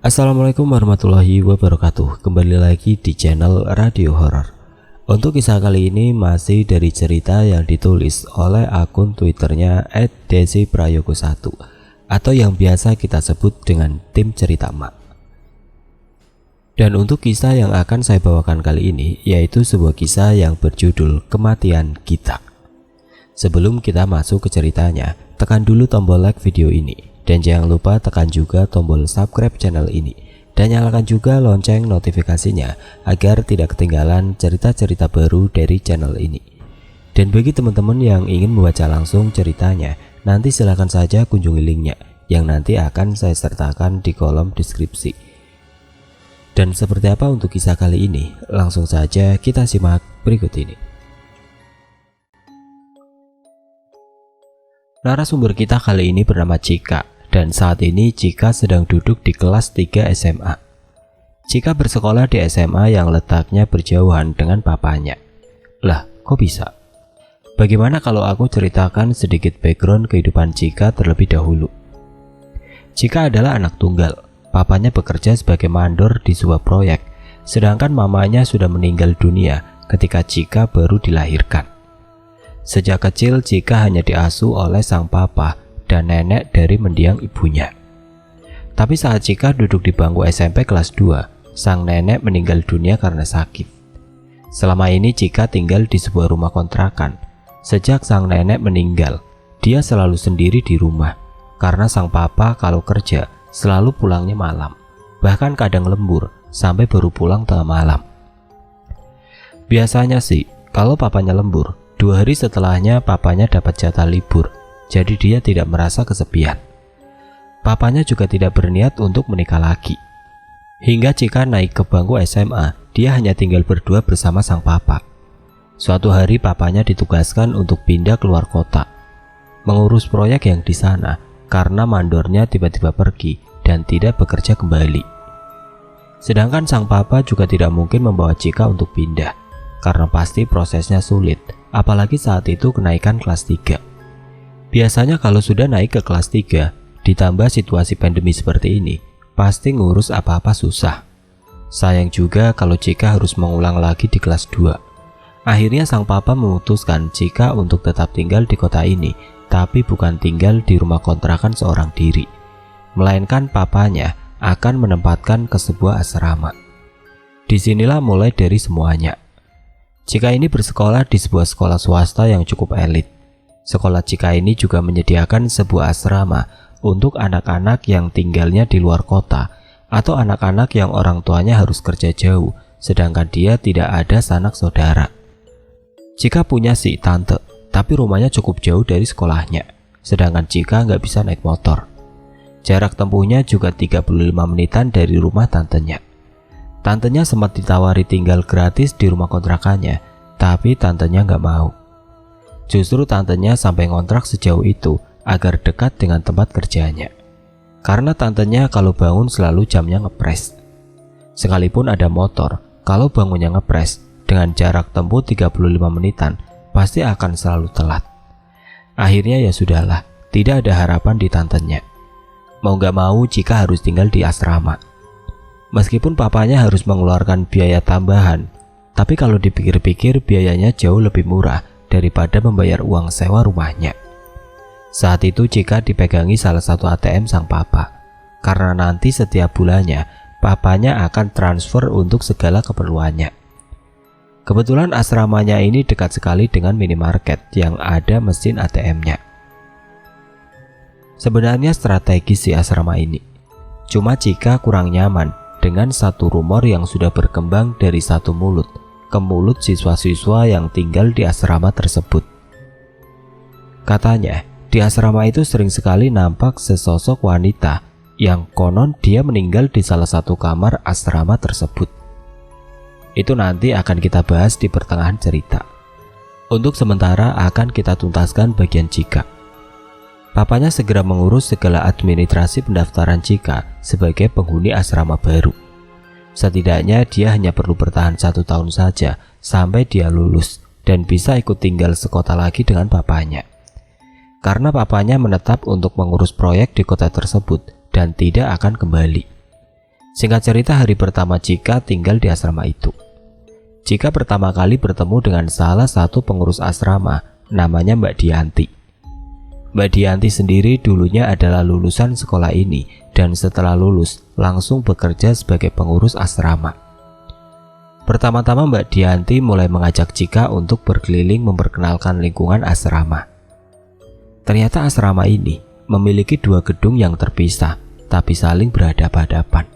Assalamualaikum warahmatullahi wabarakatuh. Kembali lagi di channel Radio Horor. Untuk kisah kali ini masih dari cerita yang ditulis oleh akun Twitternya @desiprayogo1 atau yang biasa kita sebut dengan tim cerita emak. Dan untuk kisah yang akan saya bawakan kali ini yaitu sebuah kisah yang berjudul Kematian Kita. Sebelum kita masuk ke ceritanya, tekan dulu tombol like video ini. Dan jangan lupa tekan juga tombol subscribe channel ini. Dan nyalakan juga lonceng notifikasinya agar tidak ketinggalan cerita-cerita baru dari channel ini. Dan bagi teman-teman yang ingin membaca langsung ceritanya, nanti silahkan saja kunjungi linknya yang nanti akan saya sertakan di kolom deskripsi. Dan seperti apa untuk kisah kali ini? Langsung saja kita simak berikut ini. Narasumber kita kali ini bernama Cika. Dan saat ini Cika sedang duduk di kelas 3 SMA. Cika bersekolah di SMA yang letaknya berjauhan dengan papanya. Lah, kok bisa? Bagaimana kalau aku ceritakan sedikit background kehidupan Cika terlebih dahulu? Cika adalah anak tunggal. Papanya bekerja sebagai mandor di sebuah proyek, sedangkan mamanya sudah meninggal dunia ketika Cika baru dilahirkan. Sejak kecil Cika hanya diasuh oleh sang papa dan nenek dari mendiang ibunya. Tapi saat Cika duduk di bangku SMP kelas 2, sang nenek meninggal dunia karena sakit. Selama ini Cika tinggal di sebuah rumah kontrakan. Sejak sang nenek meninggal, dia selalu sendiri di rumah karena sang papa kalau kerja selalu pulangnya malam, bahkan kadang lembur sampai baru pulang tengah malam. Biasanya sih, kalau papanya lembur, 2 hari setelahnya papanya dapat jatah libur. Jadi dia tidak merasa kesepian. Papanya juga tidak berniat untuk menikah lagi. Hingga Cika naik ke bangku SMA, dia hanya tinggal berdua bersama sang papa. Suatu hari papanya ditugaskan untuk pindah keluar kota, mengurus proyek yang di sana karena mandornya tiba-tiba pergi dan tidak bekerja kembali. Sedangkan sang papa juga tidak mungkin membawa Cika untuk pindah, karena pasti prosesnya sulit, apalagi saat itu kenaikan kelas 3. Biasanya kalau sudah naik ke kelas 3, ditambah situasi pandemi seperti ini, pasti ngurus apa-apa susah. Sayang juga kalau Cika harus mengulang lagi di kelas 2. Akhirnya sang papa memutuskan Cika untuk tetap tinggal di kota ini, tapi bukan tinggal di rumah kontrakan seorang diri, melainkan papanya akan menempatkan ke sebuah asrama. Disinilah mulai dari semuanya. Cika ini bersekolah di sebuah sekolah swasta yang cukup elit. Sekolah Cika ini juga menyediakan sebuah asrama untuk anak-anak yang tinggalnya di luar kota atau anak-anak yang orang tuanya harus kerja jauh, sedangkan dia tidak ada sanak saudara. Cika punya si tante, tapi rumahnya cukup jauh dari sekolahnya, sedangkan Cika nggak bisa naik motor. Jarak tempuhnya juga 35 menitan dari rumah tantenya. Tantenya sempat ditawari tinggal gratis di rumah kontrakannya, tapi tantenya nggak mau. Justru tantenya sampai ngontrak sejauh itu agar dekat dengan tempat kerjanya. Karena tantenya kalau bangun selalu jamnya ngepres. Sekalipun ada motor, kalau bangunnya ngepres dengan jarak tempuh 35 menitan, pasti akan selalu telat. Akhirnya ya sudahlah, tidak ada harapan di tantenya. Mau gak mau Cika harus tinggal di asrama. Meskipun papanya harus mengeluarkan biaya tambahan, tapi kalau dipikir-pikir biayanya jauh lebih murah daripada membayar uang sewa rumahnya. Saat itu Cika dipegangi salah satu ATM sang papa, karena nanti setiap bulannya papanya akan transfer untuk segala keperluannya. Kebetulan asramanya ini dekat sekali dengan minimarket yang ada mesin ATM-nya. Sebenarnya strategis si asrama ini, cuma Cika kurang nyaman dengan satu rumor yang sudah berkembang dari satu mulut ke mulut siswa-siswa yang tinggal di asrama tersebut. Katanya, di asrama itu sering sekali nampak sesosok wanita yang konon dia meninggal di salah satu kamar asrama tersebut. Itu nanti akan kita bahas di pertengahan cerita. Untuk sementara akan kita tuntaskan bagian Cika. Papanya segera mengurus segala administrasi pendaftaran Cika sebagai penghuni asrama baru. Setidaknya dia hanya perlu bertahan 1 tahun saja sampai dia lulus dan bisa ikut tinggal sekota lagi dengan papanya. Karena papanya menetap untuk mengurus proyek di kota tersebut dan tidak akan kembali. Singkat cerita, hari pertama Cika tinggal di asrama itu. Cika pertama kali bertemu dengan salah satu pengurus asrama, namanya Mbak Dianti. Mbak Dianti sendiri dulunya adalah lulusan sekolah ini dan setelah lulus langsung bekerja sebagai pengurus asrama. Pertama-tama Mbak Dianti mulai mengajak Cika untuk berkeliling memperkenalkan lingkungan asrama. Ternyata asrama ini memiliki 2 gedung yang terpisah tapi saling berhadapan-hadapan.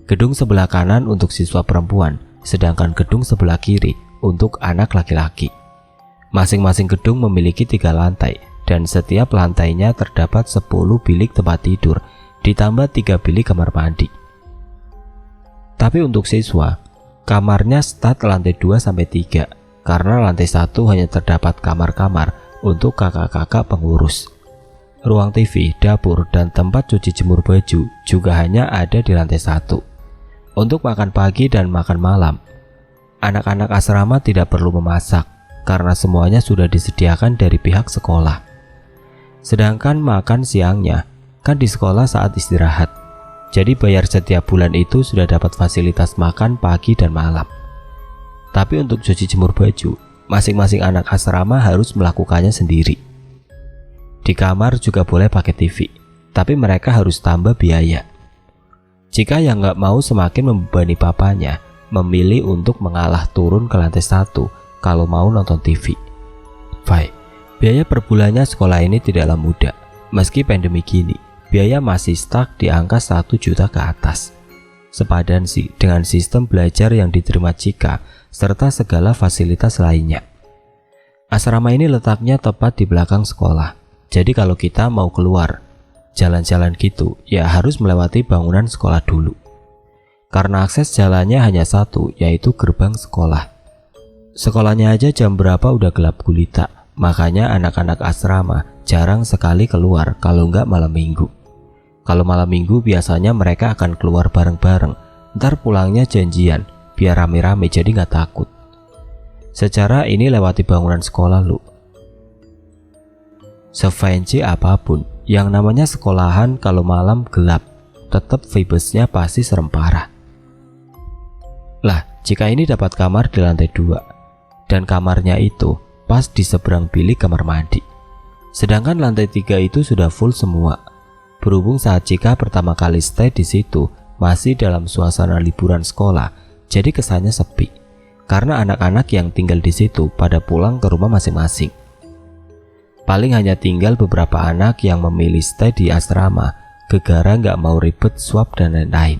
Gedung sebelah kanan untuk siswa perempuan, sedangkan gedung sebelah kiri untuk anak laki-laki. Masing-masing gedung memiliki 3 lantai dan setiap lantainya terdapat 10 bilik tempat tidur ditambah 3 bilik kamar mandi. Tapi untuk siswa, kamarnya start lantai 2-3 karena lantai 1 hanya terdapat kamar-kamar untuk kakak-kakak pengurus. Ruang TV, dapur, dan tempat cuci jemur baju juga hanya ada di lantai 1. Untuk makan pagi dan makan malam, anak-anak asrama tidak perlu memasak karena semuanya sudah disediakan dari pihak sekolah. Sedangkan makan siangnya kan di sekolah saat istirahat. Jadi bayar setiap bulan itu sudah dapat fasilitas makan pagi dan malam. Tapi untuk cuci jemur baju, masing-masing anak asrama harus melakukannya sendiri. Di kamar juga boleh pakai TV, tapi mereka harus tambah biaya. Cika yang nggak mau semakin membebani papanya, memilih untuk mengalah turun ke lantai 1 kalau mau nonton TV. Fai, biaya per bulannya sekolah ini tidaklah mudah. Meski pandemi gini, biaya masih stuck di angka 1 juta ke atas. Sepadan sih dengan sistem belajar yang diterima Cika serta segala fasilitas lainnya. Asrama ini letaknya tepat di belakang sekolah. Jadi kalau kita mau keluar, jalan-jalan gitu, ya harus melewati bangunan sekolah dulu. Karena akses jalannya hanya 1, yaitu gerbang sekolah. Sekolahnya aja jam berapa udah gelap gulita, makanya anak-anak asrama jarang sekali keluar kalau nggak malam minggu. Kalau malam minggu biasanya mereka akan keluar bareng-bareng, ntar pulangnya janjian, biar rame-rame jadi nggak takut. Secara ini lewati bangunan sekolah lu. Sefancy apapun, yang namanya sekolahan kalau malam gelap, tetap vibesnya pasti serem parah. Lah, Cika ini dapat kamar di lantai 2, dan kamarnya itu pas di seberang bilik kamar mandi. Sedangkan lantai 3 itu sudah full semua. Berhubung saat Cika pertama kali stay di situ masih dalam suasana liburan sekolah, jadi kesannya sepi. Karena anak-anak yang tinggal di situ pada pulang ke rumah masing-masing. Paling hanya tinggal beberapa anak yang memilih stay di asrama, gegara nggak mau ribet swab dan lain-lain.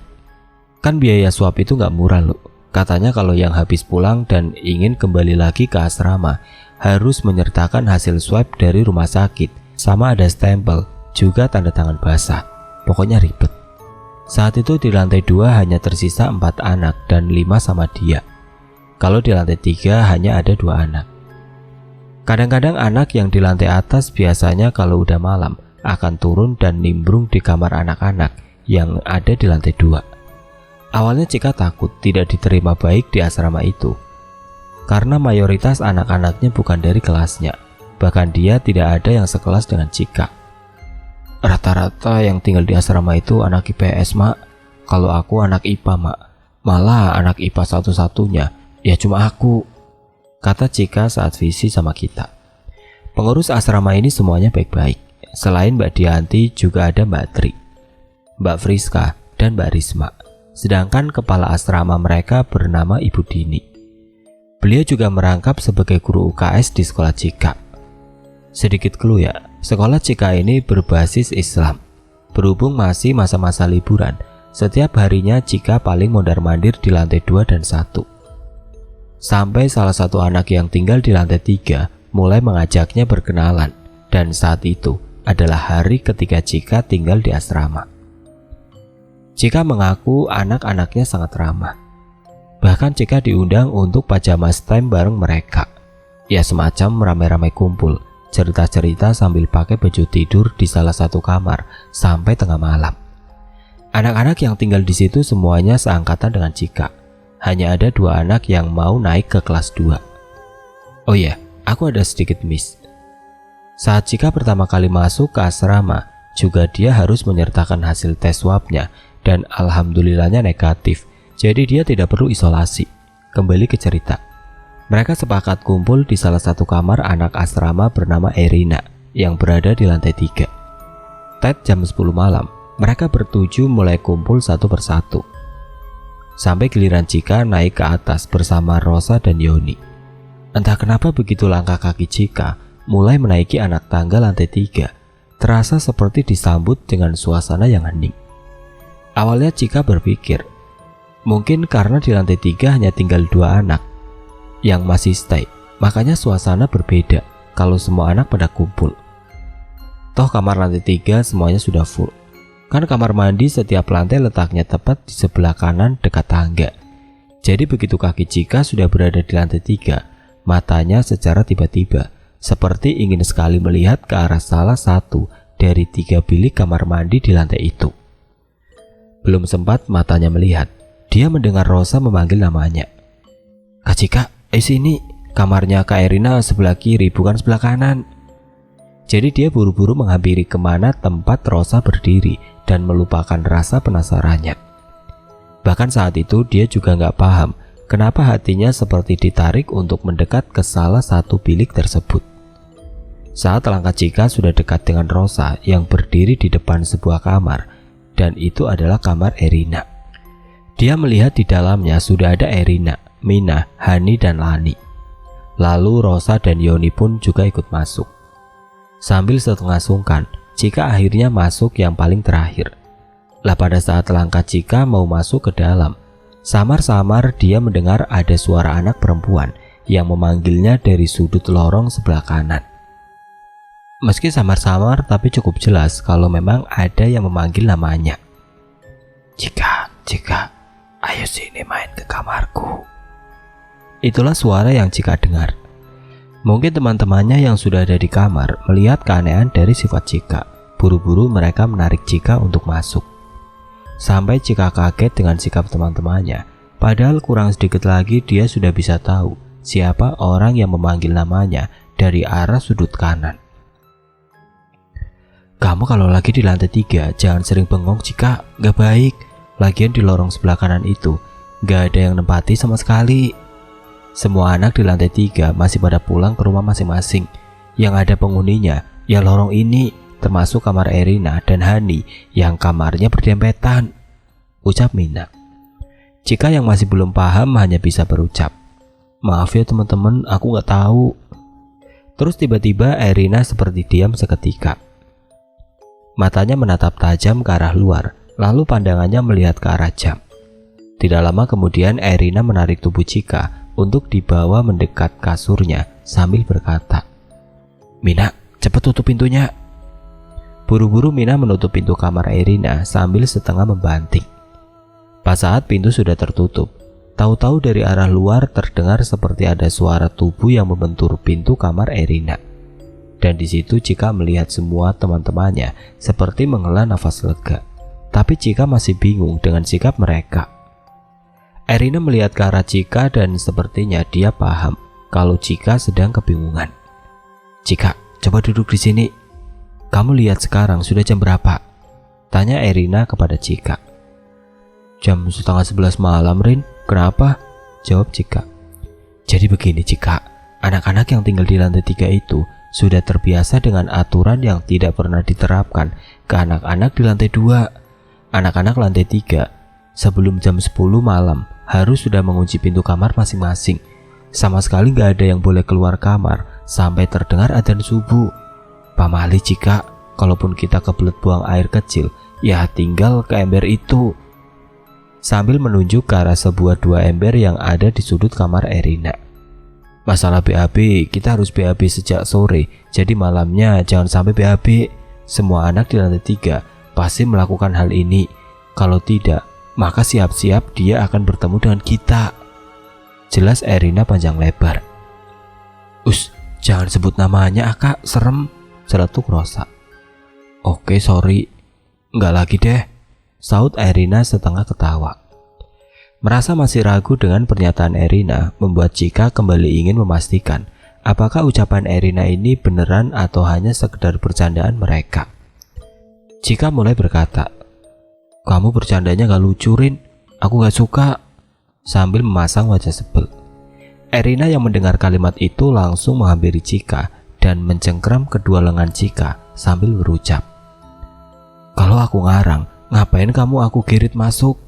Kan biaya swab itu nggak murah loh. Katanya kalau yang habis pulang dan ingin kembali lagi ke asrama, harus menyertakan hasil swab dari rumah sakit, sama ada stempel, juga tanda tangan basah. Pokoknya ribet. Saat itu di lantai 2 hanya tersisa 4 anak dan 5 sama dia. Kalau di lantai 3 hanya ada 2 anak. Kadang-kadang anak yang di lantai atas biasanya kalau udah malam akan turun dan nimbrung di kamar anak-anak yang ada di lantai 2. Awalnya Cika takut tidak diterima baik di asrama itu. Karena mayoritas anak-anaknya bukan dari kelasnya. Bahkan dia tidak ada yang sekelas dengan Cika. Rata-rata yang tinggal di asrama itu anak IPS, Mak. Kalau aku anak IPA, Mak. Malah anak IPA satu-satunya, ya cuma aku, kata Cika saat visi sama kita. Pengurus asrama ini semuanya baik-baik. Selain Mbak Dianti juga ada Mbak Tri, Mbak Friska, dan Mbak Risma. Sedangkan kepala asrama mereka bernama Ibu Dini. Beliau juga merangkap sebagai guru UKS di sekolah Cika. Sedikit clue ya, sekolah Cika ini berbasis Islam. Berhubung masih masa-masa liburan, setiap harinya Cika paling mondar-mandir di lantai 2 dan 1. Sampai salah satu anak yang tinggal di lantai 3 mulai mengajaknya berkenalan, dan saat itu adalah hari ketika Cika tinggal di asrama. Cika mengaku anak-anaknya sangat ramah. Bahkan Cika diundang untuk pajama time bareng mereka. Ya semacam rame-rame kumpul, cerita-cerita sambil pakai baju tidur di salah satu kamar sampai tengah malam. Anak-anak yang tinggal di situ semuanya seangkatan dengan Cika. Hanya ada 2 anak yang mau naik ke kelas 2. Oh iya, aku ada sedikit miss. Saat Cika pertama kali masuk ke asrama, juga dia harus menyertakan hasil tes swabnya dan alhamdulillahnya negatif, jadi dia tidak perlu isolasi. Kembali ke cerita. Mereka sepakat kumpul di salah satu kamar anak asrama bernama Erina yang berada di lantai 3. Tet jam 10 malam, mereka bertuju mulai kumpul satu persatu. Sampai giliran Chika naik ke atas bersama Rosa dan Yoni. Entah kenapa begitu langkah kaki Chika mulai menaiki anak tangga lantai 3, terasa seperti disambut dengan suasana yang hening. Awalnya Chika berpikir, mungkin karena di lantai 3 hanya tinggal 2 anak yang masih stay, makanya suasana berbeda kalau semua anak pada kumpul. Toh kamar lantai 3 semuanya sudah full. Kan kamar mandi setiap lantai letaknya tepat di sebelah kanan dekat tangga. Jadi begitu kaki Chika sudah berada di lantai 3, matanya secara tiba-tiba seperti ingin sekali melihat ke arah salah satu dari 3 bilik kamar mandi di lantai itu. Belum sempat matanya melihat, dia mendengar Rosa memanggil namanya. "Kak Chika, sini, kamarnya Kak Erina sebelah kiri, bukan sebelah kanan." Jadi dia buru-buru menghampiri kemana tempat Rosa berdiri dan melupakan rasa penasarannya. Bahkan saat itu dia juga nggak paham kenapa hatinya seperti ditarik untuk mendekat ke salah satu bilik tersebut. Saat langkah Chika sudah dekat dengan Rosa yang berdiri di depan sebuah kamar, dan itu adalah kamar Erina. Dia melihat di dalamnya sudah ada Erina, Mina, Hani, dan Lani. Lalu Rosa dan Yoni pun juga ikut masuk. Sambil setengah sungkan, Chika akhirnya masuk yang paling terakhir. Lah pada saat langkah Chika mau masuk ke dalam, samar-samar dia mendengar ada suara anak perempuan yang memanggilnya dari sudut lorong sebelah kanan. Meski samar-samar tapi cukup jelas kalau memang ada yang memanggil namanya. "Chika, Chika, ayo sini main ke kamarku." Itulah suara yang Chika dengar. Mungkin teman-temannya yang sudah ada di kamar melihat keanehan dari sifat Chika. Buru-buru mereka menarik Chika untuk masuk. Sampai Chika kaget dengan sikap teman-temannya. Padahal kurang sedikit lagi dia sudah bisa tahu siapa orang yang memanggil namanya dari arah sudut kanan. "Kamu kalau lagi di lantai 3 jangan sering bengong Chika, gak baik. Lagian di lorong sebelah kanan itu gak ada yang nempati sama sekali. Semua anak di lantai 3 masih pada pulang ke rumah masing-masing. Yang ada penghuninya ya lorong ini, termasuk kamar Erina dan Hani yang kamarnya berdempetan," ucap Mina. Chika yang masih belum paham hanya bisa berucap, "Maaf ya teman-teman, aku gak tahu." Terus tiba-tiba Erina seperti diam seketika. Matanya menatap tajam ke arah luar, lalu pandangannya melihat ke arah jam. Tidak lama kemudian Erina menarik tubuh Chika untuk dibawa mendekat kasurnya sambil berkata, "Mina, cepat tutup pintunya." Buru-buru Mina menutup pintu kamar Erina sambil setengah membanting. Pas saat pintu sudah tertutup, tahu-tahu dari arah luar terdengar seperti ada suara tubuh yang membentur pintu kamar Erina. Dan di situ Chika melihat semua teman-temannya seperti menghela nafas lega. Tapi Chika masih bingung dengan sikap mereka. Erina melihat ke arah Chika dan sepertinya dia paham kalau Chika sedang kebingungan. "Chika, coba duduk di sini. Kamu lihat sekarang sudah jam berapa?" tanya Erina kepada Chika. "Jam 10:30 malam, Rin. Kenapa?" jawab Chika. "Jadi begini Chika, anak-anak yang tinggal di lantai 3 itu sudah terbiasa dengan aturan yang tidak pernah diterapkan ke anak-anak di lantai 2. Anak-anak lantai 3 sebelum jam 10 malam harus sudah mengunci pintu kamar masing-masing. Sama sekali gak ada yang boleh keluar kamar sampai terdengar adzan subuh. Pamali Chika, kalaupun kita kebelet buang air kecil, ya tinggal ke ember itu." Sambil menunjuk ke arah sebuah 2 ember yang ada di sudut kamar Erina. "Masalah BAB, kita harus BAB sejak sore, jadi malamnya jangan sampai BAB. Semua anak di lantai 3 pasti melakukan hal ini. Kalau tidak, maka siap-siap dia akan bertemu dengan kita," jelas Erina panjang lebar. Jangan sebut namanya Kak, serem," celetuk Rosa. "Oke, sorry. Enggak lagi deh," saut Erina setengah ketawa. Merasa masih ragu dengan pernyataan Erina, membuat Chika kembali ingin memastikan apakah ucapan Erina ini beneran atau hanya sekedar bercandaan mereka. Chika mulai berkata, Kamu bercandanya gak lucu, Rin. Aku gak suka. Sambil memasang wajah sebel. Erina yang mendengar kalimat itu langsung menghampiri Chika dan mencengkram kedua lengan Chika sambil berucap, "Kalau aku ngarang, ngapain kamu aku girit masuk?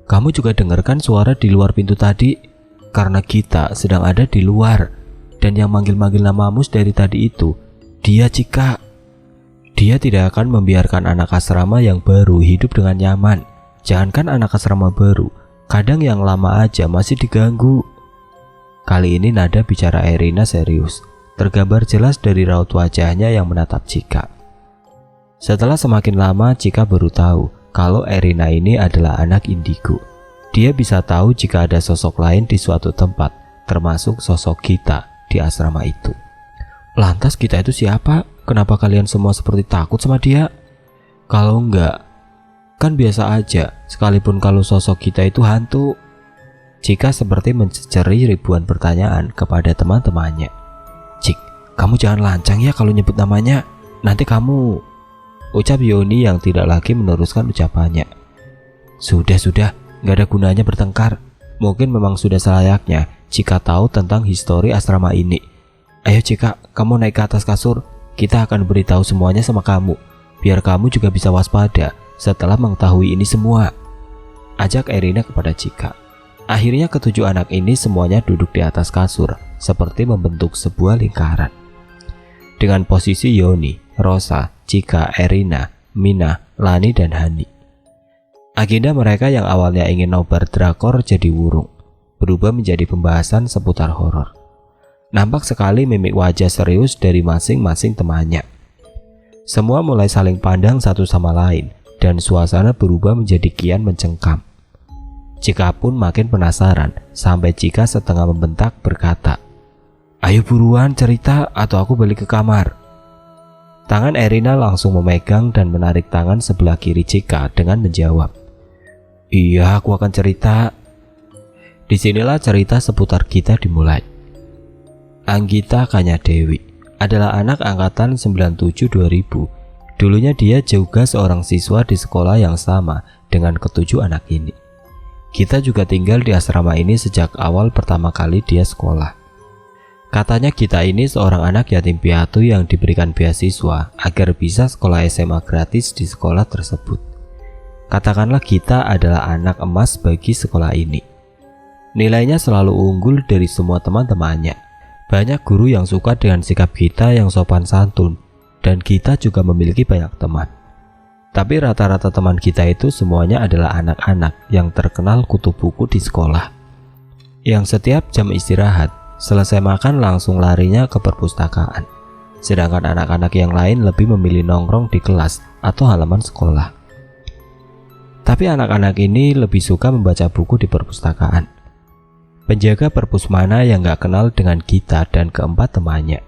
Kamu juga dengarkan suara di luar pintu tadi? Karena kita sedang ada di luar. Dan yang manggil-manggil namamu dari tadi itu, dia Chika. Dia tidak akan membiarkan anak asrama yang baru hidup dengan nyaman. Jangankan anak asrama baru, kadang yang lama aja masih diganggu." Kali ini nada bicara Erina serius, tergambar jelas dari raut wajahnya yang menatap Chika. Setelah semakin lama, Chika baru tahu kalau Erina ini adalah anak indigo. Dia bisa tahu jika ada sosok lain di suatu tempat, termasuk sosok kita di asrama itu. Lantas kita itu siapa? Kenapa kalian semua seperti takut sama dia? Kalau enggak, kan biasa aja, sekalipun kalau sosok kita itu hantu. Chika seperti menceri ribuan pertanyaan kepada teman-temannya. "Cik, kamu jangan lancang ya kalau nyebut namanya. Nanti kamu..." ucap Yoni yang tidak lagi meneruskan ucapannya. Sudah, gak ada gunanya bertengkar. Mungkin memang sudah selayaknya Chika tahu tentang histori asrama ini. Ayo Chika, kamu naik ke atas kasur. Kita akan beritahu semuanya sama kamu, biar kamu juga bisa waspada setelah mengetahui ini semua, ajak Erina kepada Chika. Akhirnya ketujuh anak ini semuanya duduk di atas kasur, seperti membentuk sebuah lingkaran. Dengan posisi Yoni, Rosa, Chika, Erina, Mina, Lani, dan Hani. Agenda mereka yang awalnya ingin nobar drakor jadi wurung, berubah menjadi pembahasan seputar horor. Nampak sekali mimik wajah serius dari masing-masing temannya. Semua mulai saling pandang satu sama lain, dan suasana berubah menjadi kian mencengkam. Chika pun makin penasaran, sampai Chika setengah membentak berkata, "Ayo buruan cerita atau aku balik ke kamar." Tangan Erina langsung memegang dan menarik tangan sebelah kiri Chika dengan menjawab, "Iya, aku akan cerita." Disinilah cerita seputar kita dimulai. Anggita Kanyadewi adalah anak angkatan 97-2000. Dulunya dia juga seorang siswa di sekolah yang sama dengan ketujuh anak ini. Kita juga tinggal di asrama ini sejak awal pertama kali dia sekolah. Katanya kita ini seorang anak yatim piatu yang diberikan beasiswa agar bisa sekolah SMA gratis di sekolah tersebut. Katakanlah kita adalah anak emas bagi sekolah ini. Nilainya selalu unggul dari semua teman-temannya. Banyak guru yang suka dengan sikap kita yang sopan santun, dan kita juga memiliki banyak teman. Tapi rata-rata teman kita itu semuanya adalah anak-anak yang terkenal kutu buku di sekolah, yang setiap jam istirahat selesai makan langsung larinya ke perpustakaan. Sedangkan anak-anak yang lain lebih memilih nongkrong di kelas atau halaman sekolah. Tapi anak-anak ini lebih suka membaca buku di perpustakaan. Penjaga perpus mana yang gak kenal dengan kita dan keempat temannya.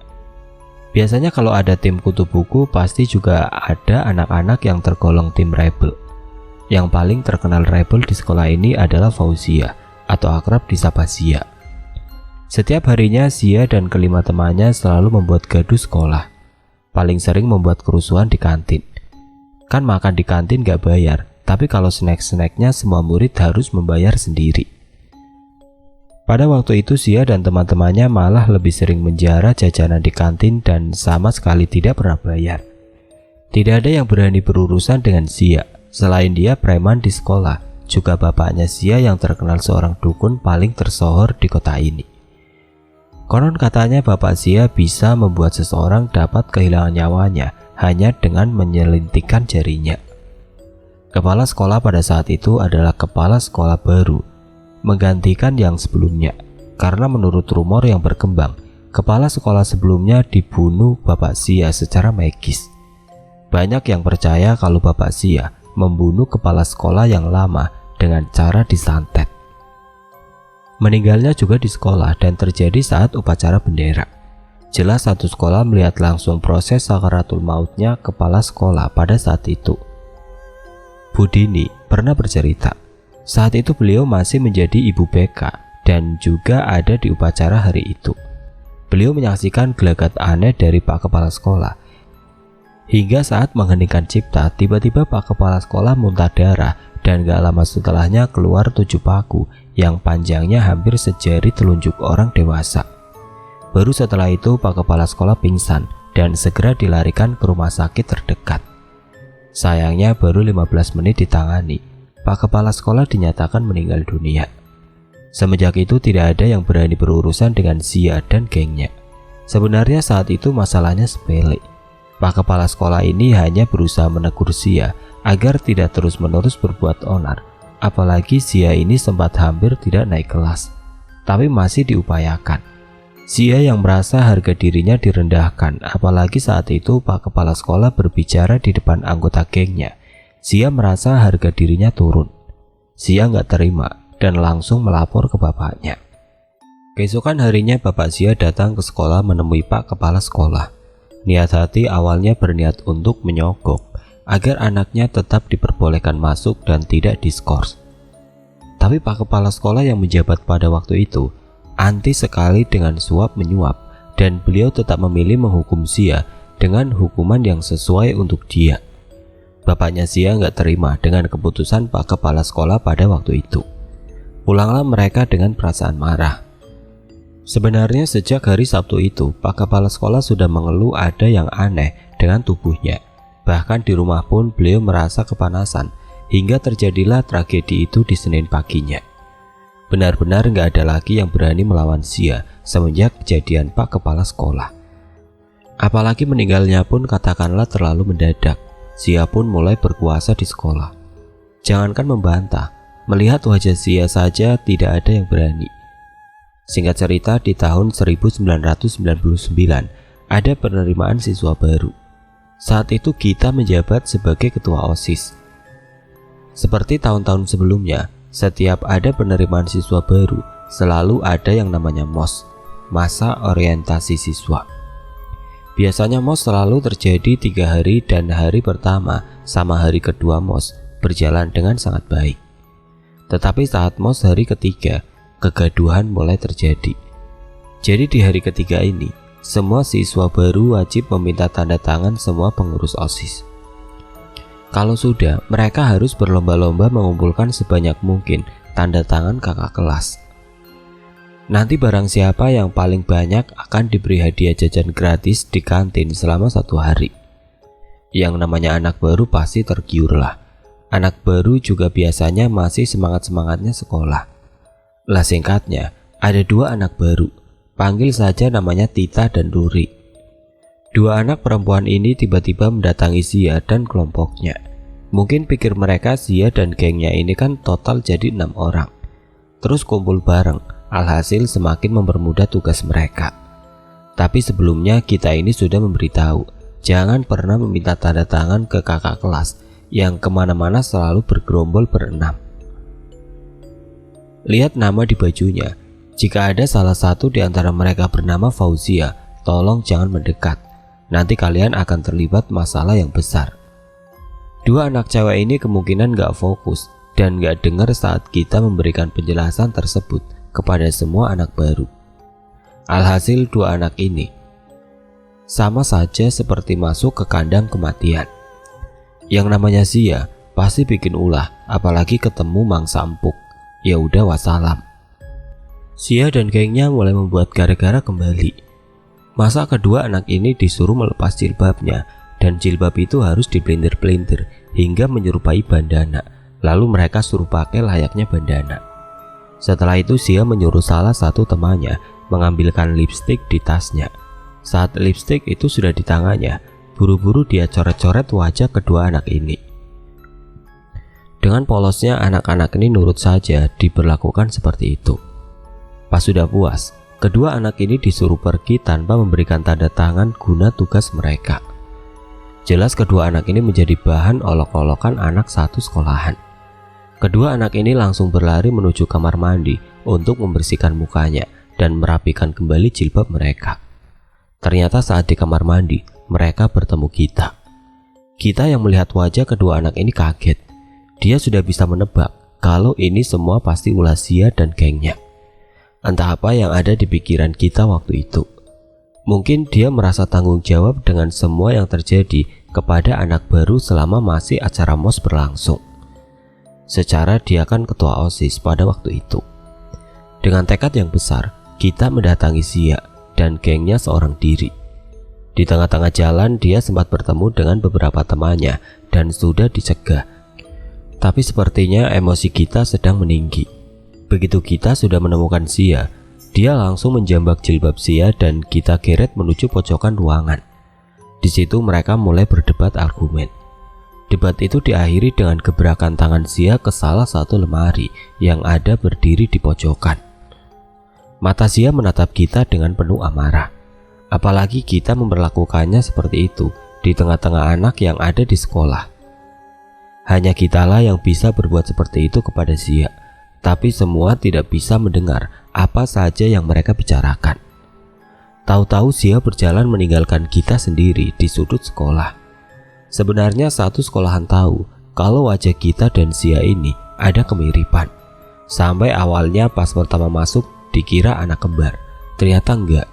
Biasanya kalau ada tim kutu buku pasti juga ada anak-anak yang tergolong tim rebel. Yang paling terkenal rebel di sekolah ini adalah Fauzia atau akrab disapa Zia. Setiap harinya Zia dan kelima temannya selalu membuat gaduh sekolah. Paling sering membuat kerusuhan di kantin. Kan makan di kantin gak bayar, tapi kalau snack-snacknya semua murid harus membayar sendiri. Pada waktu itu Zia dan teman-temannya malah lebih sering menjara jajanan di kantin dan sama sekali tidak pernah bayar. Tidak ada yang berani berurusan dengan Zia. Selain dia preman di sekolah, juga bapaknya Zia yang terkenal seorang dukun paling tersohor di kota ini. Konon katanya bapak Zia bisa membuat seseorang dapat kehilangan nyawanya hanya dengan menyelintikkan jarinya. Kepala sekolah pada saat itu adalah kepala sekolah baru, menggantikan yang sebelumnya, karena menurut rumor yang berkembang, kepala sekolah sebelumnya dibunuh bapak Zia secara magis. Banyak yang percaya kalau bapak Zia membunuh kepala sekolah yang lama dengan cara disantet. Meninggalnya juga di sekolah dan terjadi saat upacara bendera. Jelas satu sekolah melihat langsung proses sakaratul mautnya kepala sekolah pada saat itu. Budini pernah bercerita, saat itu beliau masih menjadi ibu BK dan juga ada di upacara hari itu. Beliau menyaksikan gelagat aneh dari Pak Kepala Sekolah Hingga saat mengheningkan cipta, tiba-tiba Pak Kepala Sekolah muntah darah dan gak lama setelahnya keluar 7 paku yang panjangnya hampir sejari telunjuk orang dewasa. Baru setelah itu Pak Kepala Sekolah pingsan dan segera dilarikan ke rumah sakit terdekat. Sayangnya baru 15 menit ditangani, Pak Kepala Sekolah dinyatakan meninggal dunia. Semenjak itu tidak ada yang berani berurusan dengan Zia dan gengnya. Sebenarnya saat itu masalahnya sepele. Pak Kepala Sekolah ini hanya berusaha menegur Zia agar tidak terus-menerus berbuat onar. Apalagi Zia ini sempat hampir tidak naik kelas, tapi masih diupayakan. Zia yang merasa harga dirinya direndahkan, apalagi saat itu Pak Kepala Sekolah berbicara di depan anggota gengnya. Zia merasa harga dirinya turun. Zia nggak terima dan langsung melapor ke bapaknya. Keesokan harinya Bapak Zia datang ke sekolah menemui Pak Kepala Sekolah. Niat hati awalnya berniat untuk menyogok agar anaknya tetap diperbolehkan masuk dan tidak diskors. Tapi Pak Kepala Sekolah yang menjabat pada waktu itu anti sekali dengan suap menyuap, dan beliau tetap memilih menghukum Zia dengan hukuman yang sesuai untuk dia. Bapaknya Zia nggak terima dengan keputusan Pak Kepala Sekolah pada waktu itu. Pulanglah mereka dengan perasaan marah. Sebenarnya sejak hari Sabtu itu, Pak Kepala Sekolah sudah mengeluh ada yang aneh dengan tubuhnya. Bahkan di rumah pun beliau merasa kepanasan, hingga terjadilah tragedi itu di Senin paginya. Benar-benar nggak ada lagi yang berani melawan Zia semenjak kejadian Pak Kepala Sekolah. Apalagi meninggalnya pun katakanlah terlalu mendadak. Zia pun mulai berkuasa di sekolah. Jangankan membantah, melihat wajah Zia saja tidak ada yang berani. Singkat cerita, di tahun 1999 ada penerimaan siswa baru. Saat itu Gita menjabat sebagai ketua OSIS. Seperti tahun-tahun sebelumnya, setiap ada penerimaan siswa baru, selalu ada yang namanya MOS, masa orientasi siswa. Biasanya MOS selalu terjadi 3 hari dan hari pertama sama hari kedua MOS berjalan dengan sangat baik. Tetapi saat MOS hari ketiga, kegaduhan mulai terjadi. Jadi di hari ketiga ini, semua siswa baru wajib meminta tanda tangan semua pengurus OSIS. Kalau sudah, mereka harus berlomba-lomba mengumpulkan sebanyak mungkin tanda tangan kakak kelas. Nanti barang siapa yang paling banyak akan diberi hadiah jajan gratis di kantin selama 1 hari. Yang namanya anak baru pasti tergiur lah. Anak baru juga biasanya masih semangat-semangatnya sekolah. Lah singkatnya, ada 2 anak baru, panggil saja namanya Tita dan Ruri. 2 anak perempuan ini tiba-tiba mendatangi Zia dan kelompoknya. Mungkin pikir mereka Zia dan gengnya ini kan total jadi 6 orang. Terus kumpul bareng, alhasil semakin mempermudah tugas mereka. Tapi sebelumnya kita ini sudah memberitahu, jangan pernah meminta tanda tangan ke kakak kelas yang kemana-mana selalu bergerombol berenam. Lihat nama di bajunya. Jika ada salah satu di antara mereka bernama Fauzia, tolong jangan mendekat. Nanti kalian akan terlibat masalah yang besar. 2 anak cewek ini kemungkinan gak fokus dan gak dengar saat kita memberikan penjelasan tersebut kepada semua anak baru. Alhasil 2 anak ini sama saja seperti masuk ke kandang kematian. Yang namanya Zia pasti bikin ulah, apalagi ketemu mangsa empuk. Ya udah wassalam. Zia dan gengnya mulai membuat gara-gara kembali. Masa kedua anak ini disuruh melepas jilbabnya, dan jilbab itu harus dipelintir-pelintir hingga menyerupai bandana. Lalu mereka suruh pakai layaknya bandana. Setelah itu Zia menyuruh salah satu temannya mengambilkan lipstik di tasnya. Saat lipstik itu sudah di tangannya, buru-buru dia coret-coret wajah kedua anak ini. Dengan polosnya anak-anak ini nurut saja diberlakukan seperti itu. Pas sudah puas, kedua anak ini disuruh pergi tanpa memberikan tanda tangan guna tugas mereka. Jelas kedua anak ini menjadi bahan olok-olokan anak satu sekolahan. Kedua anak ini langsung berlari menuju kamar mandi untuk membersihkan mukanya dan merapikan kembali jilbab mereka. Ternyata saat di kamar mandi, mereka bertemu Gita. Gita yang melihat wajah kedua anak ini kaget. Dia sudah bisa menebak kalau ini semua pasti ulah Zia dan gengnya. Entah apa yang ada di pikiran Gita waktu itu. Mungkin dia merasa tanggung jawab dengan semua yang terjadi kepada anak baru selama masih acara MOS berlangsung. Secara dia kan ketua OSIS pada waktu itu. Dengan tekad yang besar, kita mendatangi Zia dan gengnya seorang diri. Di tengah-tengah jalan dia sempat bertemu dengan beberapa temannya dan sudah dicegah. Tapi sepertinya emosi kita sedang meninggi. Begitu kita sudah menemukan Zia, dia langsung menjambak jilbab Zia dan kita geret menuju pojokan ruangan. Di situ mereka mulai berdebat argumen. Debat itu diakhiri dengan gebrakan tangan Zia ke salah satu lemari yang ada berdiri di pojokan. Mata Zia menatap kita dengan penuh amarah. Apalagi kita memperlakukannya seperti itu di tengah-tengah anak yang ada di sekolah. Hanya kitalah yang bisa berbuat seperti itu kepada Zia, tapi semua tidak bisa mendengar apa saja yang mereka bicarakan. Tahu-tahu Zia berjalan meninggalkan kita sendiri di sudut sekolah. Sebenarnya satu sekolahan tahu kalau wajah kita dan Zia ini ada kemiripan. Sampai awalnya pas pertama masuk dikira anak kembar, ternyata enggak.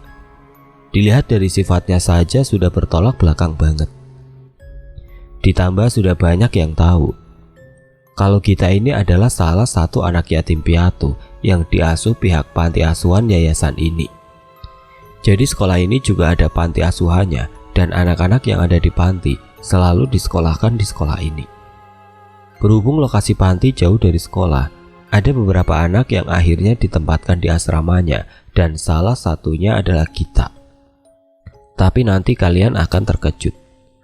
Dilihat dari sifatnya saja sudah bertolak belakang banget. Ditambah sudah banyak yang tahu kalau kita ini adalah salah satu anak yatim piatu yang diasuh pihak panti asuhan yayasan ini. Jadi sekolah ini juga ada panti asuhannya dan anak-anak yang ada di panti selalu disekolahkan di sekolah ini. Berhubung lokasi panti jauh dari sekolah, ada beberapa anak yang akhirnya ditempatkan di asramanya dan salah satunya adalah kita. Tapi nanti kalian akan terkejut.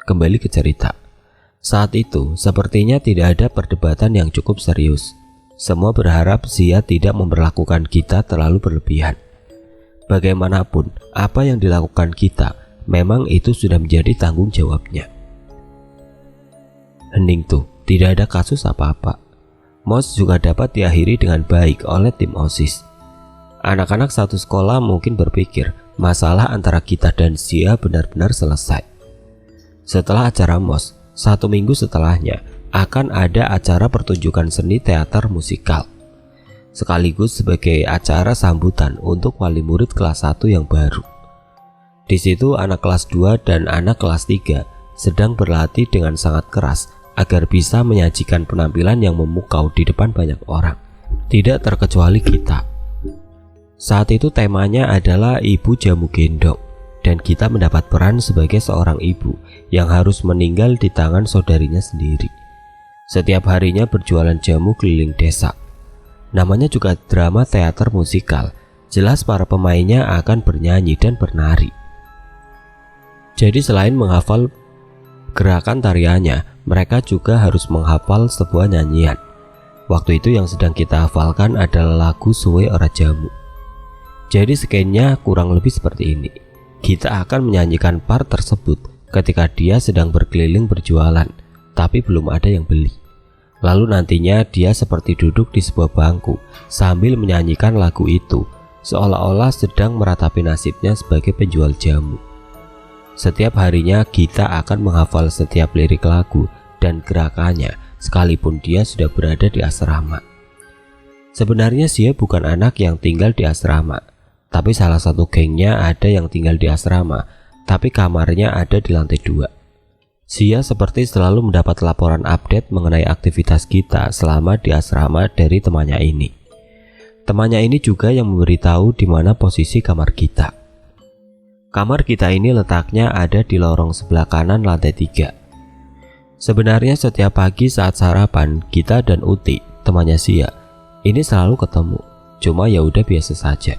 Kembali ke cerita. Saat itu sepertinya tidak ada perdebatan yang cukup serius. Semua berharap Zia tidak memperlakukan kita terlalu berlebihan. Bagaimanapun, apa yang dilakukan kita memang itu sudah menjadi tanggung jawabnya. Hening tuh, tidak ada kasus apa-apa. MOS juga dapat diakhiri dengan baik oleh tim OSIS. Anak-anak satu sekolah mungkin berpikir masalah antara kita dan Zia benar-benar selesai. Setelah acara MOS, 1 minggu setelahnya akan ada acara pertunjukan seni teater musikal, sekaligus sebagai acara sambutan untuk wali murid kelas 1 yang baru. Di situ anak kelas 2 dan anak kelas 3 sedang berlatih dengan sangat keras agar bisa menyajikan penampilan yang memukau di depan banyak orang, tidak terkecuali kita. Saat itu temanya adalah Ibu Jamu Gendong, dan kita mendapat peran sebagai seorang ibu yang harus meninggal di tangan saudarinya sendiri. Setiap harinya berjualan jamu keliling desa. Namanya juga drama teater musikal, jelas para pemainnya akan bernyanyi dan bernari. Jadi selain menghafal gerakan tariannya, mereka juga harus menghafal sebuah nyanyian. Waktu itu yang sedang kita hafalkan adalah lagu Suwe Ora Jamu. Jadi skenya kurang lebih seperti ini. Kita akan menyanyikan part tersebut ketika dia sedang berkeliling berjualan, tapi belum ada yang beli. Lalu nantinya dia seperti duduk di sebuah bangku sambil menyanyikan lagu itu, seolah-olah sedang meratapi nasibnya sebagai penjual jamu. Setiap harinya kita akan menghafal setiap lirik lagu dan gerakannya, sekalipun dia sudah berada di asrama. Sebenarnya Zia bukan anak yang tinggal di asrama, tapi salah satu gengnya ada yang tinggal di asrama, tapi kamarnya ada di lantai 2. Zia seperti selalu mendapat laporan update mengenai aktivitas kita selama di asrama dari temannya ini. Temannya ini juga yang memberitahu di mana posisi kamar kita. Kamar kita ini letaknya ada di lorong sebelah kanan lantai 3. Sebenarnya setiap pagi saat sarapan, kita dan Uti, temannya Zia, ini selalu ketemu. Cuma ya udah biasa saja.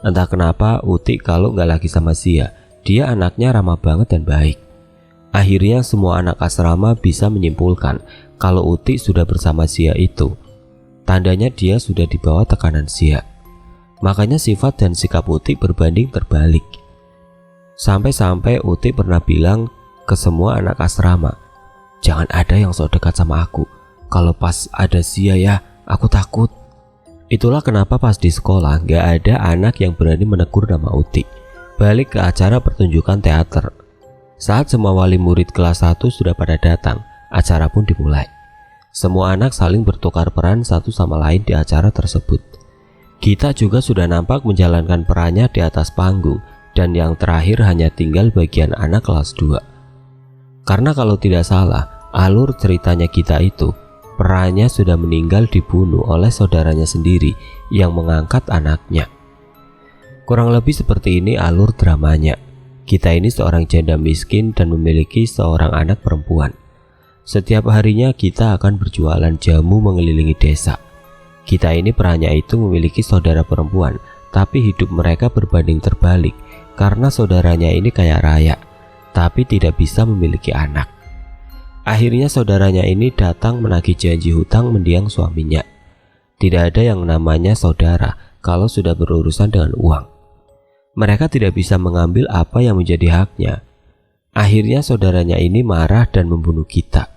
Entah kenapa Uti kalau nggak lagi sama Zia, dia anaknya ramah banget dan baik. Akhirnya semua anak asrama bisa menyimpulkan kalau Uti sudah bersama Zia itu tandanya dia sudah di bawah tekanan Zia. Makanya sifat dan sikap Uti berbanding terbalik. Sampai-sampai Uti pernah bilang ke semua anak asrama, "Jangan ada yang sok dekat sama aku. Kalau pas ada Zia ya, aku takut." Itulah kenapa pas di sekolah gak ada anak yang berani menegur nama Uti. Balik ke acara pertunjukan teater. Saat semua wali murid kelas 1 sudah pada datang, acara pun dimulai. Semua anak saling bertukar peran satu sama lain di acara tersebut. Kita juga sudah nampak menjalankan perannya di atas panggung, dan yang terakhir hanya tinggal bagian anak kelas 2. Karena kalau tidak salah, alur ceritanya Gita itu, perannya sudah meninggal dibunuh oleh saudaranya sendiri yang mengangkat anaknya. Kurang lebih seperti ini alur dramanya. Gita ini seorang janda miskin dan memiliki seorang anak perempuan. Setiap harinya Gita akan berjualan jamu mengelilingi desa. Gita ini perannya itu memiliki saudara perempuan, tapi hidup mereka berbanding terbalik karena saudaranya ini kaya raya, tapi tidak bisa memiliki anak. Akhirnya saudaranya ini datang menagih janji hutang mendiang suaminya. Tidak ada yang namanya saudara kalau sudah berurusan dengan uang. Mereka tidak bisa mengambil apa yang menjadi haknya. Akhirnya saudaranya ini marah dan membunuh Gita.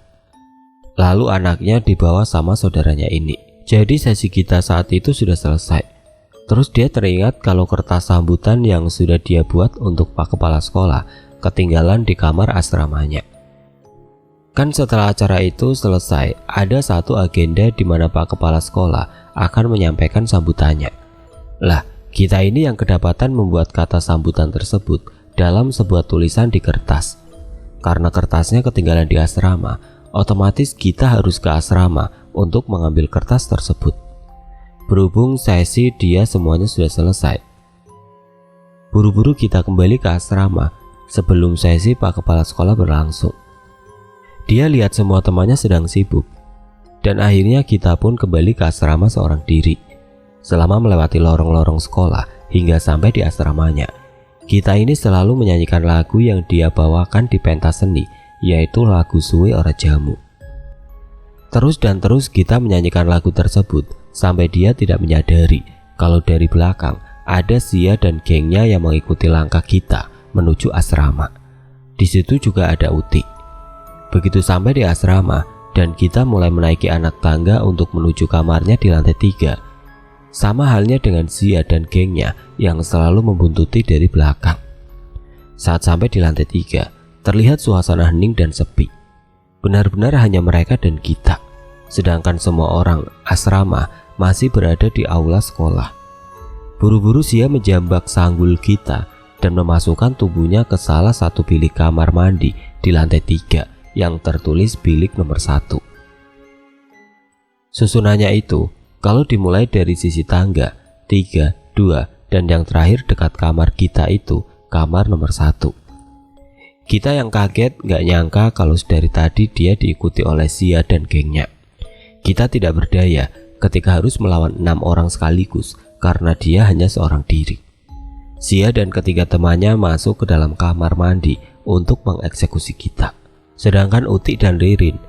Lalu anaknya dibawa sama saudaranya ini. Jadi sesi Gita saat itu sudah selesai. Terus dia teringat kalau kertas sambutan yang sudah dia buat untuk Pak Kepala Sekolah ketinggalan di kamar asramanya. Kan setelah acara itu selesai, ada satu agenda di mana Pak Kepala Sekolah akan menyampaikan sambutannya. Lah, Gita ini yang kedapatan membuat kata sambutan tersebut dalam sebuah tulisan di kertas. Karena kertasnya ketinggalan di asrama, otomatis Gita harus ke asrama untuk mengambil kertas tersebut. Berhubung sesi dia semuanya sudah selesai, buru-buru Gita kembali ke asrama sebelum sesi Pak Kepala Sekolah berlangsung. Dia lihat semua temannya sedang sibuk, dan akhirnya Gita pun kembali ke asrama seorang diri. Selama melewati lorong-lorong sekolah hingga sampai di asramanya, Gita ini selalu menyanyikan lagu yang dia bawakan di pentas seni, yaitu lagu Suwe Ora Jamu. Terus dan terus Gita menyanyikan lagu tersebut sampai dia tidak menyadari kalau dari belakang ada Sia dan gengnya yang mengikuti langkah Gita menuju asrama. Di situ juga ada Uti. Begitu sampai di asrama dan Gita mulai menaiki anak tangga untuk menuju kamarnya di lantai 3. Sama halnya dengan Sia dan gengnya yang selalu membuntuti dari belakang. Saat sampai di lantai 3, terlihat suasana hening dan sepi. Benar-benar hanya mereka dan Gita. Sedangkan semua orang asrama masih berada di aula sekolah. Buru-buru Sia menjambak sanggul Gita dan memasukkan tubuhnya ke salah satu bilik kamar mandi di lantai 3 yang tertulis bilik nomor 1. Susunannya itu, kalau dimulai dari sisi tangga 3, 2, dan yang terakhir dekat kamar Gita itu kamar nomor 1. Gita yang kaget gak nyangka kalau dari tadi dia diikuti oleh Sia dan gengnya. Gita tidak berdaya ketika harus melawan 6 orang sekaligus karena dia hanya seorang diri. Sia dan ketiga temannya masuk ke dalam kamar mandi untuk mengeksekusi Gita. Sedangkan Uti dan Ririn,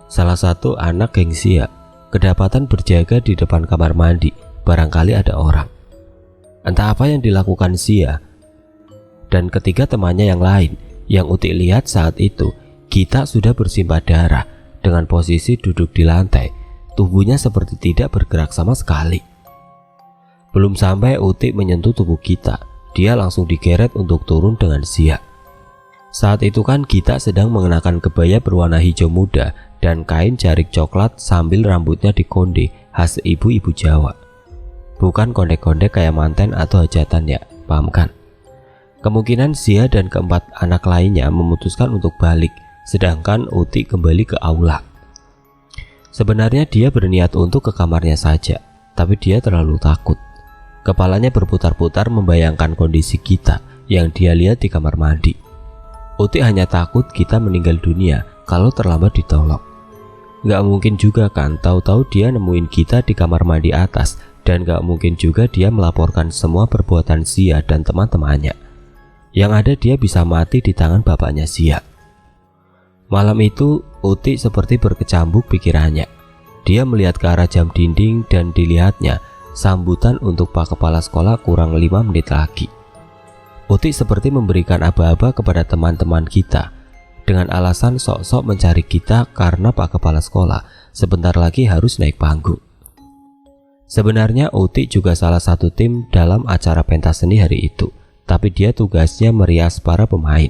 salah satu anak geng Sia, kedapatan berjaga di depan kamar mandi, barangkali ada orang. Entah apa yang dilakukan Sia dan ketiga temannya yang lain. Yang Uti lihat saat itu, Gita sudah bersimbah darah dengan posisi duduk di lantai. Tubuhnya seperti tidak bergerak sama sekali. Belum sampai Uti menyentuh tubuh Gita, dia langsung digeret untuk turun dengan Sia. Saat itu kan Gita sedang mengenakan kebaya berwarna hijau muda dan kain jarik coklat sambil rambutnya dikonde khas ibu-ibu Jawa. Bukan kondek-kondek kayak manten atau hajatan ya, paham kan? Kemungkinan Sia dan keempat anak lainnya memutuskan untuk balik, sedangkan Uti kembali ke aula. Sebenarnya dia berniat untuk ke kamarnya saja, tapi dia terlalu takut. Kepalanya berputar-putar membayangkan kondisi Gita yang dia lihat di kamar mandi. Uti hanya takut Gita meninggal dunia kalau terlambat ditolong. Gak mungkin juga kan tahu-tahu dia nemuin Gita di kamar mandi atas, dan gak mungkin juga dia melaporkan semua perbuatan Sia dan teman-temannya. Yang ada dia bisa mati di tangan bapaknya Sia. Malam itu Uti seperti berkecambuk pikirannya. Dia melihat ke arah jam dinding dan dilihatnya sambutan untuk Pak Kepala Sekolah kurang 5 menit lagi. Uti seperti memberikan aba-aba kepada teman-teman Gita dengan alasan sok-sok mencari Gita karena Pak Kepala Sekolah sebentar lagi harus naik panggung. Sebenarnya Uti juga salah satu tim dalam acara pentas seni hari itu, tapi dia tugasnya merias para pemain.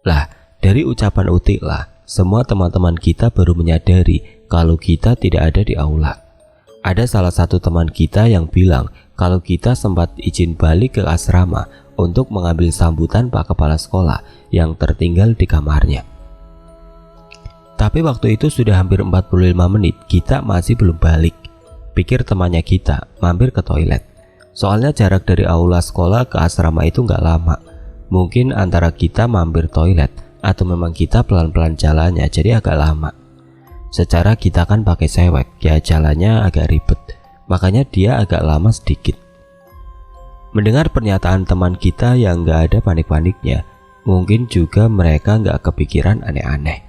Lah, dari ucapan Uti lah, semua teman-teman Gita baru menyadari kalau Gita tidak ada di aula. Ada salah satu teman Gita yang bilang kalau Gita sempat izin balik ke asrama untuk mengambil sambutan Pak Kepala Sekolah yang tertinggal di kamarnya. Tapi waktu itu sudah hampir 45 menit, kita masih belum balik. Pikir temannya kita mampir ke toilet. Soalnya jarak dari aula sekolah ke asrama itu nggak lama. Mungkin antara kita mampir toilet atau memang kita pelan-pelan jalannya jadi agak lama. Secara kita kan pakai sewek, ya jalannya agak ribet. Makanya dia agak lama sedikit. Mendengar pernyataan teman kita yang nggak ada panik-paniknya, mungkin juga mereka nggak kepikiran aneh-aneh.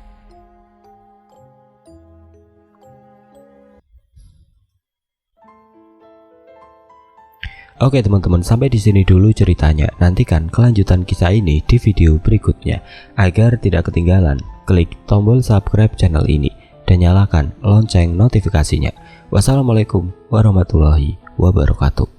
Oke teman-teman, sampai di sini dulu ceritanya. Nantikan kelanjutan kisah ini di video berikutnya. Agar tidak ketinggalan, klik tombol subscribe channel ini dan nyalakan lonceng notifikasinya. Wassalamualaikum warahmatullahi wabarakatuh.